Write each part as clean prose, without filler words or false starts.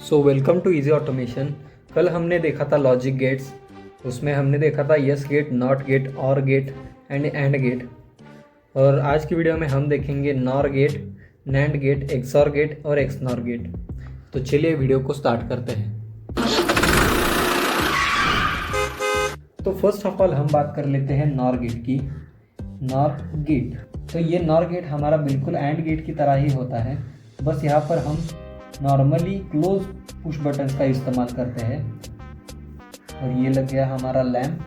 So welcome to easy automation. कल हमने देखा था लॉजिक गेट्स। उसमें हमने देखा था yes gate, not gate, or gate and gate. और आज की वीडियो में हम देखेंगे nor gate, nand gate, xor gate और एक्सनॉर गेट। तो चलिए वीडियो को स्टार्ट करते हैं। तो फर्स्ट ऑफ ऑल हम बात कर लेते हैं नॉर गेट की। नॉर गेट, तो ये नॉर गेट हमारा बिल्कुल एंड गेट की तरह ही होता है, बस यहाँ पर हम नॉर्मली क्लोज पुश बटन्स का इस्तेमाल करते हैं। और ये लग गया हमारा लैम्प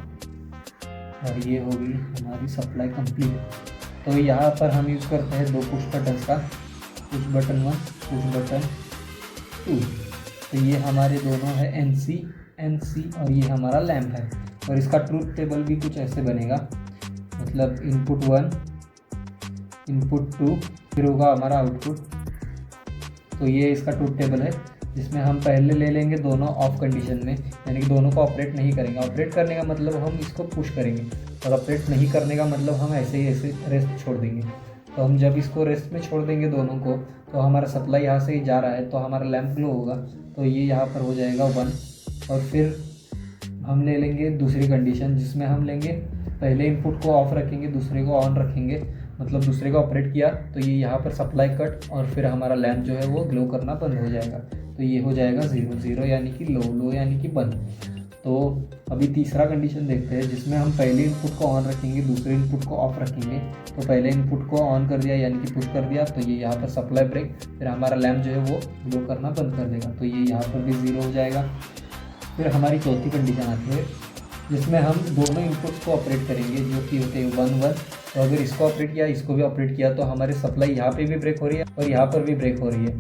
और ये होगी हमारी सप्लाई कंप्लीट। तो यहाँ पर हम यूज़ करते हैं दो पुश बटन्स का, पुश बटन 1, पुश बटन 2। तो ये हमारे दोनों है NC और ये हमारा लैम्प है। और इसका ट्रूथ टेबल भी कुछ ऐसे बनेगा, मतलब इनपुट 1, इनपुट 2, फिर होगा हमारा आउटपुट। तो ये इसका ट्रूथ टेबल है, जिसमें हम पहले ले लेंगे दोनों ऑफ कंडीशन में, यानी कि दोनों को ऑपरेट नहीं करेंगे। ऑपरेट करने का मतलब हम इसको पुश करेंगे, और ऑपरेट नहीं करने का मतलब हम ऐसे ही ऐसे रेस्ट छोड़ देंगे। तो हम जब इसको रेस्ट में छोड़ देंगे दोनों को, तो हमारा सप्लाई यहाँ से ही जा रहा है, तो हमारा लैम्प ग्लो होगा। तो ये यहाँ पर हो जाएगा 1। और फिर हम ले लेंगे दूसरी कंडीशन, जिसमें हम लेंगे पहले इनपुट को ऑफ रखेंगे, दूसरे को ऑन रखेंगे, मतलब दूसरे को ऑपरेट किया तो ये यहाँ पर सप्लाई कट, और फिर हमारा लैम्प जो है वो ग्लो करना बंद हो जाएगा। तो ये हो जाएगा 0 यानी कि लो यानी कि बंद। तो अभी तीसरा कंडीशन देखते हैं, जिसमें हम पहले इनपुट को ऑन रखेंगे, दूसरे इनपुट को ऑफ रखेंगे। तो पहले इनपुट को ऑन कर दिया यानी कि पुश कर दिया, तो ये यहाँ पर सप्लाई ब्रेक, फिर हमारा लैम्प जो है वो ग्लो करना बंद कर देगा। तो ये यहाँ पर भी 0 हो जाएगा। फिर हमारी चौथी कंडीशन आती है, जिसमें हम दोनों इनपुट्स को ऑपरेट करेंगे, जो कि होते हैं 1 1। तो अगर इसको ऑपरेट किया, इसको भी ऑपरेट किया, तो हमारी सप्लाई यहाँ पे भी ब्रेक हो रही है और यहाँ पर भी ब्रेक हो रही है।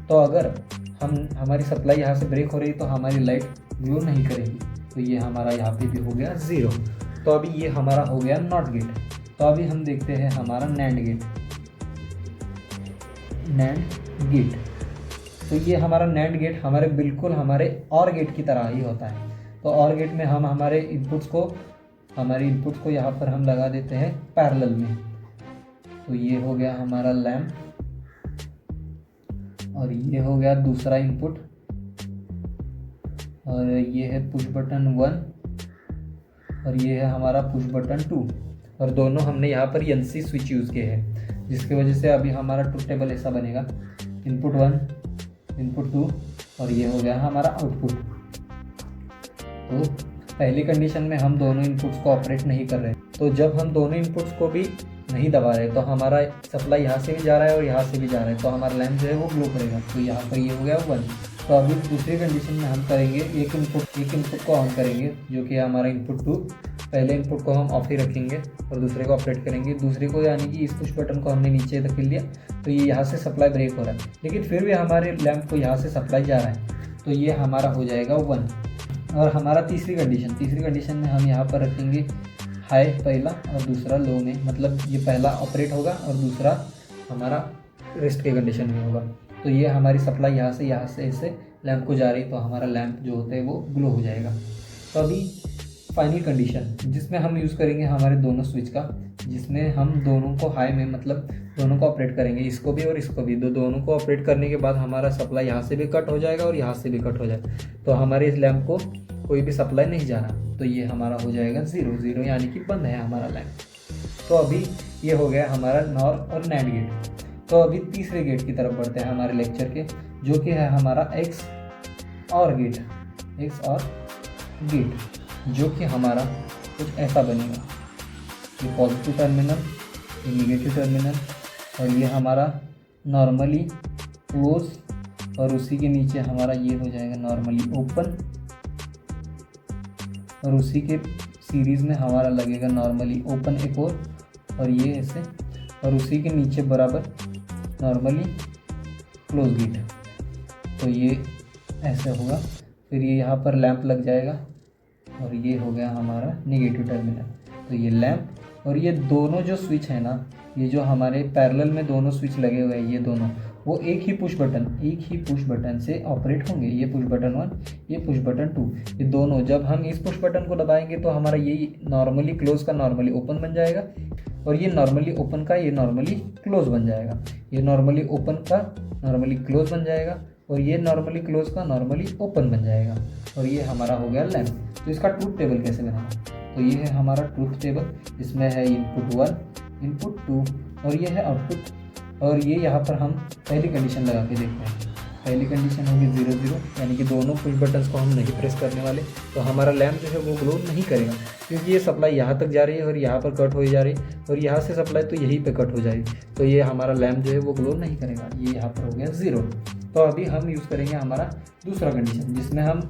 तो अगर हमारी सप्लाई यहाँ से ब्रेक हो रही है तो हमारी लाइट ग्लो नहीं करेगी। तो ये हमारा यहाँ पे भी हो गया 0। तो अभी ये हमारा हो गया नॉट गेट। तो अभी हम देखते हैं हमारा नैंड गेट। नैंड गेट, तो ये हमारा नैंड गेट बिल्कुल हमारे और गेट की तरह ही होता है। तो और गेट में हम हमारे इनपुट्स को यहाँ पर हम लगा देते हैं पैरेलल में। तो ये हो गया हमारा लैम्प, और ये हो गया दूसरा इनपुट, और ये है पुश बटन 1, और ये है हमारा पुश बटन 2। और दोनों हमने यहाँ पर NC स्विच यूज़ किए हैं, जिसकी वजह से अभी हमारा ट्रूथ टेबल ऐसा बनेगा, इनपुट 1, इनपुट 2, और ये हो गया हमारा आउटपुट। तो पहली कंडीशन में हम दोनों इनपुट्स को ऑपरेट नहीं कर रहे, तो जब हम दोनों इनपुट्स को भी नहीं दबा रहे, तो हमारा सप्लाई यहाँ से भी जा रहा है और यहाँ से भी जा रहा है, तो हमारा लैम्प जो है वो ग्लो करेगा। तो यहाँ पर ये हो गया 1। तो अभी दूसरी कंडीशन में हम करेंगे एक इनपुट को ऑन करेंगे, जो कि हमारा इनपुट 2। पहले इनपुट को हम ऑफ ही रखेंगे और दूसरे को ऑपरेट करेंगे। दूसरे को यानी कि इस पुश बटन को हमने नीचे धकेल दिया, तो ये यहाँ से सप्लाई ब्रेक हो रहा है, लेकिन फिर भी हमारे लैम्प को यहाँ से सप्लाई जा रहा है। तो ये हमारा हो जाएगा 1। और हमारा तीसरी कंडीशन में हम यहाँ पर रखेंगे हाई पहला और दूसरा लो में, मतलब ये पहला ऑपरेट होगा और दूसरा हमारा रेस्ट के कंडीशन में होगा। तो ये हमारी सप्लाई यहाँ से ऐसे लैम्प को जा रही है, तो हमारा लैम्प जो होता है वो ग्लो हो जाएगा। तो अभी फाइनल कंडीशन, जिसमें हम यूज़ करेंगे हमारे दोनों स्विच का, जिसमें हम दोनों को हाई में, मतलब दोनों को ऑपरेट करेंगे, इसको भी और इसको भी। दोनों को ऑपरेट करने के बाद हमारा सप्लाई यहाँ से भी कट हो जाएगा और यहाँ से भी कट हो जाएगा, तो हमारे इस लैम्प को कोई भी सप्लाई नहीं जा रहा। तो ये हमारा हो जाएगा 0 यानी कि बंद है हमारा लैम्प। तो अभी ये हो गया हमारा नॉर और नैंड गेट। तो अभी तीसरे गेट की तरफ बढ़ते हैं हमारे लेक्चर के, जो कि है हमारा एक्स और गेट, जो कि हमारा कुछ ऐसा बनेगा। ये पॉजिटिव टर्मिनल, ये निगेटिव टर्मिनल, और ये हमारा नॉर्मली क्लोज, और उसी के नीचे हमारा ये हो जाएगा नॉर्मली ओपन, और उसी के सीरीज़ में हमारा लगेगा नॉर्मली ओपन एक और ये ऐसे, और उसी के नीचे बराबर नॉर्मली क्लोज गेट। तो ये ऐसे होगा। फिर ये यहाँ पर लैंप लग जाएगा, और ये हो गया हमारा नेगेटिव टर्मिनल। तो ये लैंप और ये दोनों जो स्विच है ना, ये जो हमारे पैरेलल में दोनों स्विच लगे हुए हैं, ये दोनों वो एक ही पुश बटन से ऑपरेट होंगे। ये पुश बटन 1, ये पुश बटन 2, ये दोनों। जब हम इस पुश बटन को दबाएंगे तो हमारा ये नॉर्मली क्लोज का नॉर्मली ओपन बन जाएगा, और ये नॉर्मली ओपन का ये नॉर्मली क्लोज बन जाएगा। ये नॉर्मली ओपन का नॉर्मली क्लोज बन जाएगा, और ये नॉर्मली क्लोज का नॉर्मली ओपन बन जाएगा। और ये हमारा हो गया लैम्प। तो इसका ट्रूथ टेबल कैसे बनाना, तो ये है हमारा ट्रूथ टेबल। इसमें है इनपुट 1, इनपुट 2 और ये है आउटपुट। और ये यहाँ पर हम पहली कंडीशन लगा के देखते हैं। पहली कंडीशन होगी 0 0, यानी कि दोनों पुश बटन्स को हम नहीं प्रेस करने वाले, तो हमारा लैम्प जो है वो ग्लो नहीं करेगा, क्योंकि ये सप्लाई यहाँ तक जा रही है और यहाँ पर कट हो जा रही है और यहाँ से सप्लाई तो यहीं पे कट हो जाएगी, तो ये हमारा लैम्प जो है वो ग्लो नहीं करेगा। ये यहाँ पर हो गया 0। तो अभी हम यूज़ करेंगे हमारा दूसरा कंडीशन, जिसमें हम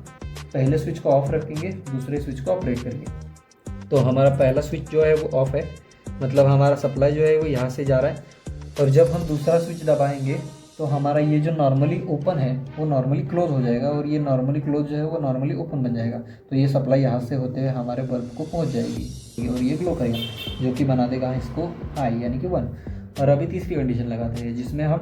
पहले स्विच को ऑफ रखेंगे, दूसरे स्विच को ऑपरेट करेंगे। तो हमारा पहला स्विच जो है वो ऑफ है, मतलब हमारा सप्लाई जो है वो यहाँ से जा रहा है। और जब हम दूसरा स्विच दबाएंगे तो हमारा ये जो नॉर्मली ओपन है वो नॉर्मली क्लोज हो जाएगा और ये नॉर्मली क्लोज जो है वो नॉर्मली ओपन बन जाएगा। तो ये सप्लाई यहाँ से होते हुए हमारे बल्ब को पहुँच जाएगी और ये ग्लो करेगा, जो कि बना देगा इसको हाई यानी कि 1। और अभी तीसरी कंडीशन लगाते हैं, जिसमें हम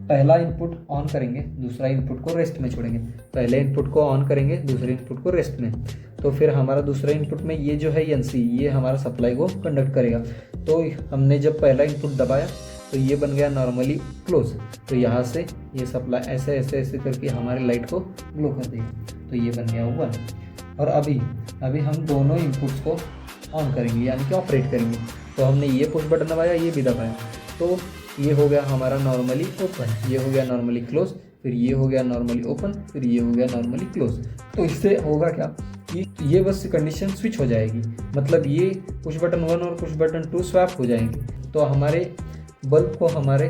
पहला इनपुट ऑन करेंगे, दूसरा इनपुट को रेस्ट में छोड़ेंगे। पहले इनपुट को ऑन करेंगे, दूसरे इनपुट को रेस्ट में। तो फिर हमारा दूसरा इनपुट में ये जो है NC, ये हमारा सप्लाई को कंडक्ट करेगा। तो हमने जब पहला इनपुट दबाया तो ये बन गया नॉर्मली क्लोज, तो यहाँ से ये सप्लाई ऐसे ऐसे ऐसे करके हमारे लाइट को ग्लो कर देगी, तो ये बन गया 1। और अभी हम दोनों इनपुट्स को ऑन करेंगे यानी कि ऑपरेट करेंगे। तो हमने ये पुश बटन दबाया, ये भी दबाया, तो ये हो गया हमारा नॉर्मली ओपन, ये हो गया नॉर्मली क्लोज, फिर ये हो गया नॉर्मली ओपन, फिर ये हो गया नॉर्मली क्लोज। तो इससे होगा क्या कि ये बस कंडीशन स्विच हो जाएगी, मतलब ये पुश बटन 1 और पुश बटन 2 स्वैप हो जाएंगे, तो हमारे बल्ब को हमारे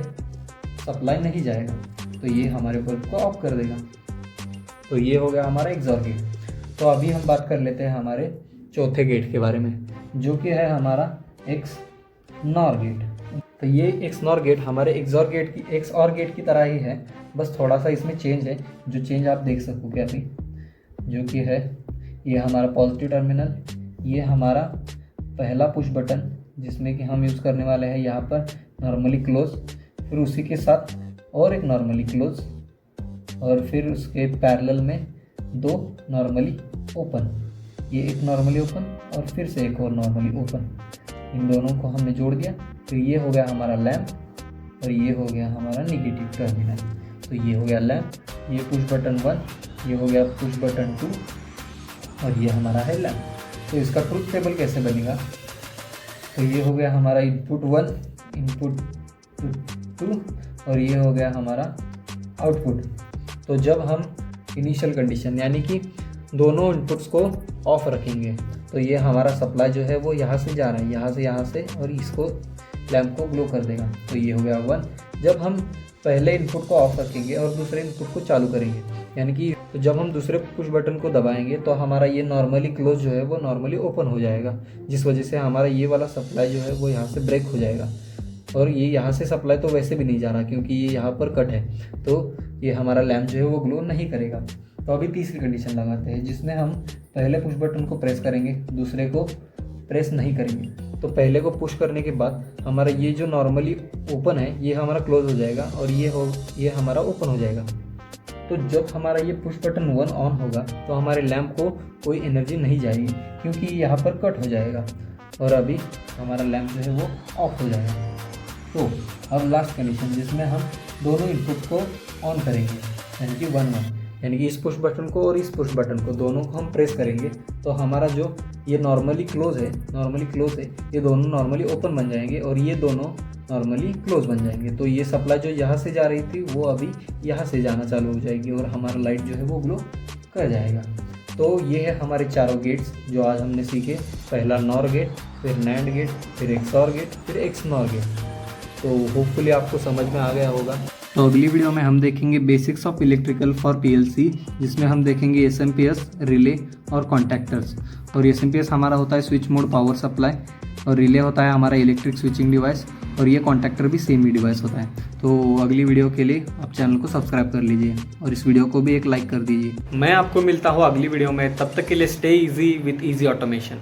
सप्लाई नहीं जाएगा, तो ये हमारे बल्ब को ऑफ कर देगा। तो ये हो गया हमारा एक्सॉर गेट। तो अभी हम बात कर लेते हैं हमारे चौथे गेट के बारे में, जो कि है हमारा XNOR गेट। तो ये XNOR गेट हमारे XOR गेट की तरह ही है, बस थोड़ा सा इसमें चेंज है, जो चेंज आप देख सकोगे अभी, जो कि है ये हमारा पॉजिटिव टर्मिनल, ये हमारा पहला पुश बटन जिसमें कि हम यूज़ करने वाले हैं यहाँ पर नॉर्मली क्लोज, फिर उसी के साथ और एक नॉर्मली क्लोज, और फिर उसके पैरेलल में 2 नॉर्मली ओपन, ये एक नॉर्मली ओपन और फिर से एक और नॉर्मली ओपन। इन दोनों को हमने जोड़ दिया, फिर ये हो गया हमारा लैम्प और ये हो गया हमारा नेगेटिव टर्मिनल। तो ये हो गया लैम्प, ये पुश बटन 1, ये हो गया पुश बटन 2 और ये हमारा है लैम्प। तो इसका ट्रूथ टेबल कैसे बनेगा, तो ये हो गया हमारा इनपुट 1, इनपुट 2 और ये हो गया हमारा आउटपुट। तो जब हम इनिशियल कंडीशन यानी कि दोनों इनपुट्स को ऑफ रखेंगे, तो ये हमारा सप्लाई जो है वो यहाँ से जा रहा है, यहाँ से और इसको लैम्प को ग्लो कर देगा, तो ये हो गया 1। जब हम पहले इनपुट को ऑफ रखेंगे और दूसरे इनपुट को चालू करेंगे, यानी कि तो जब हम दूसरे पुश बटन को दबाएंगे तो हमारा ये नॉर्मली क्लोज जो है वो नॉर्मली ओपन हो जाएगा, जिस वजह से हमारा ये वाला सप्लाई जो है वो यहाँ से ब्रेक हो जाएगा। और ये यहाँ से सप्लाई तो वैसे भी नहीं जा रहा, क्योंकि ये यहाँ पर कट है, तो ये हमारा लैम्प जो है वो ग्लो नहीं करेगा। तो अभी तीसरी कंडीशन लगाते हैं, जिसमें हम पहले पुश बटन को प्रेस करेंगे, दूसरे को प्रेस नहीं करेंगे। तो पहले को पुश करने के बाद हमारा ये जो नॉर्मली ओपन है ये हमारा क्लोज हो जाएगा और ये हमारा ओपन हो जाएगा। तो जब हमारा ये पुश बटन 1 ऑन होगा तो हमारे लैम्प को कोई एनर्जी नहीं जाएगी, क्योंकि यहाँ पर कट हो जाएगा और अभी हमारा लैम्प जो है वो ऑफ हो जाएगा। तो अब लास्ट कंडीशन, जिसमें हम दोनों इनपुट को ऑन करेंगे, यानी कि 1-1, यानी कि इस पुश बटन को और इस पुश बटन को दोनों को हम प्रेस करेंगे, तो हमारा जो ये नॉर्मली क्लोज है ये दोनों नॉर्मली ओपन बन जाएंगे और ये दोनों नॉर्मली क्लोज बन जाएंगे। तो ये सप्लाई जो यहाँ से जा रही थी वो अभी यहाँ से जाना चालू हो जाएगी और हमारा लाइट जो है वो ग्लो कर जाएगा। तो ये है हमारे चारों गेट्स जो आज हमने सीखे, पहला NOR गेट, फिर NAND गेट, फिर XOR गेट, फिर XNOR गेट। तो होपफुली आपको समझ में आ गया होगा। तो अगली वीडियो में हम देखेंगे basics of electrical for PLC, जिसमें हम देखेंगे SMPS, रिले और कॉन्टैक्टर्स। और SMPS हमारा होता है स्विच मोड पावर सप्लाई, और रिले होता है हमारा इलेक्ट्रिक स्विचिंग डिवाइस, और ये कॉन्टैक्टर भी सेम ही डिवाइस होता है। तो अगली वीडियो के लिए आप चैनल को सब्सक्राइब कर लीजिए और इस वीडियो को भी एक लाइक कर दीजिए। मैं आपको मिलता हूँ अगली वीडियो में, तब तक के लिए stay easy with easy automation.